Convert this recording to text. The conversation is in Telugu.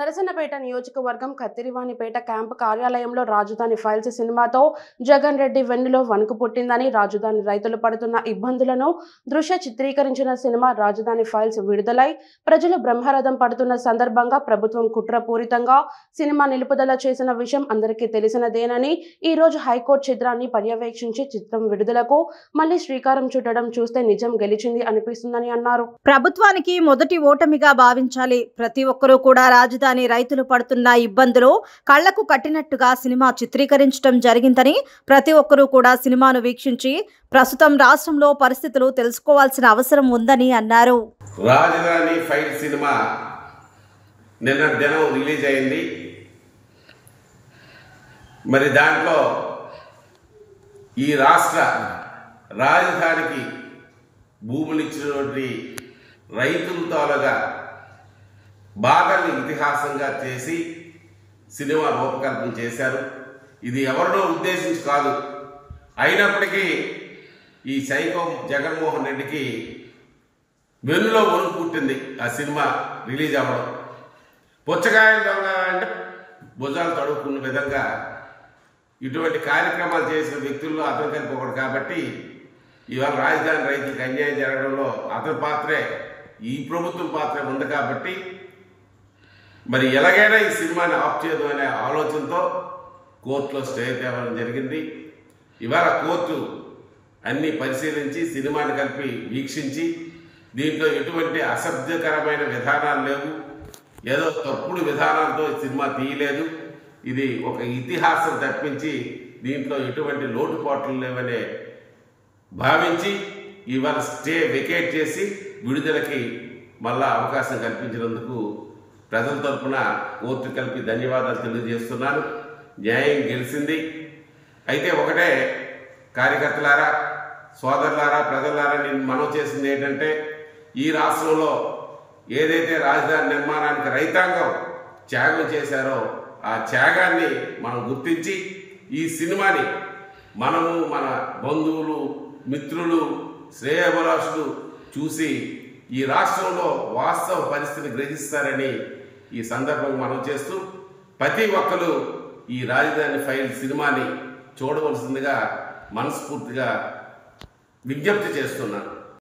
నరసన్నపేట నియోజకవర్గం కత్తిరివానిపేట క్యాంపు కార్యాలయంలో రాజధాని ఫైల్స్ సినిమాతో జగన్ రెడ్డి వెన్నులో వణుకు పుట్టిందని, రాజధాని రైతులు పడుతున్న ఇబ్బందులను దృశ్య చిత్రీకరించిన సినిమా రాజధాని ఫైల్స్ విడుదలై ప్రజలు బ్రహ్మరథం పడుతున్న సందర్భంగా ప్రభుత్వం కుట్రపూరితంగా సినిమా నిలుపుదల చేసిన విషయం అందరికీ తెలిసినదేనని, ఈ రోజు హైకోర్టు చిత్రాన్ని పర్యవేక్షించి చిత్రం విడుదలకు మళ్లీ శ్రీకారం చుట్టడం చూస్తే నిజం గెలిచింది అనిపిస్తుందని అన్నారు. ప్రభుత్వానికి మొదటి ఓటమిగా భావించాలి. ప్రతి ఒక్కరూ కూడా రాజధాని రైతులు పడుతున్న ఇబ్బందులు కళ్లకు కట్టినట్టుగా సినిమా చిత్రీకరించడం జరిగిందని, ప్రతి ఒక్కరూ కూడా సినిమాను వీక్షించి ప్రస్తుతం రాష్ట్రంలో పరిస్థితులు తెలుసుకోవాల్సిన అవసరం ఉందని అన్నారు. రాజధాని ఫైల్ సినిమా నిన్న దినం రిలీజ్ అయింది. మరి దాంట్లో ఈ రాష్ట్ర రాజధానికి భూములు ఇచ్చినటువంటి రైతుల తాలూగా బాధల్ని ఇతిహాసంగా చేసి సినిమా రూపకల్పన చేశారు. ఇది ఎవరినో ఉద్దేశించి కాదు. అయినప్పటికీ ఈ సైకో జగన్మోహన్ రెడ్డికి వెన్నులో వణుకు పుట్టింది ఆ సినిమా రిలీజ్ అవ్వడం. పుచ్చకాయలు దొంగ అంటే భుజాలు తడుపుకున్న విధంగా ఇటువంటి కార్యక్రమాలు చేసిన వ్యక్తుల్లో అతను కలిపి ఒకడు కాబట్టి ఇవాళ రాజధాని రైతులకు అన్యాయం జరగడంలో అతని పాత్రే, ఈ ప్రభుత్వం పాత్రే ఉంది. కాబట్టి మరి ఎలాగైనా ఈ సినిమాని ఆఫ్ చేయదు అనే ఆలోచనతో కోర్టులో స్టే తేవడం జరిగింది. ఇవాళ కోర్టు అన్ని పరిశీలించి సినిమాని కలిపి వీక్షించి దీంట్లో ఎటువంటి అసభ్యకరమైన విధానాలు లేవు, ఏదో తప్పుడు విధానాలతో సినిమా తీయలేదు. ఇది ఒక ఇతిహాసం తప్పించి దీంట్లో ఎటువంటి లోటుపాట్లు లేవనే భావించి ఇవాళ స్టే వెకేట్ చేసి విడుదలకి మళ్ళా అవకాశం కల్పించినందుకు ప్రజల తరఫున కోర్టు కలిపి ధన్యవాదాలు తెలియజేస్తున్నాను. న్యాయం గెలిచింది. అయితే ఒకటే కార్యకర్తలారా, సోదరులారా, ప్రజలారా, నేను మనవి చేసింది ఏంటంటే, ఈ రాష్ట్రంలో ఏదైతే రాజధాని నిర్మాణానికి రైతాంగం త్యాగం చేశారో ఆ త్యాగాన్ని మనం గుర్తించి ఈ సినిమాని మనము, మన బంధువులు, మిత్రులు, శ్రేయోభిలాషులు చూసి ఈ రాష్ట్రంలో వాస్తవ పరిస్థితిని గ్రహిస్తారని ఈ సందర్భంగా మనం చేస్తూ ప్రతి ఒక్కరు ఈ రాజధాని ఫైల్ సినిమాని చూడవలసిందిగా మనస్ఫూర్తిగా విజ్ఞప్తి చేస్తున్నాను.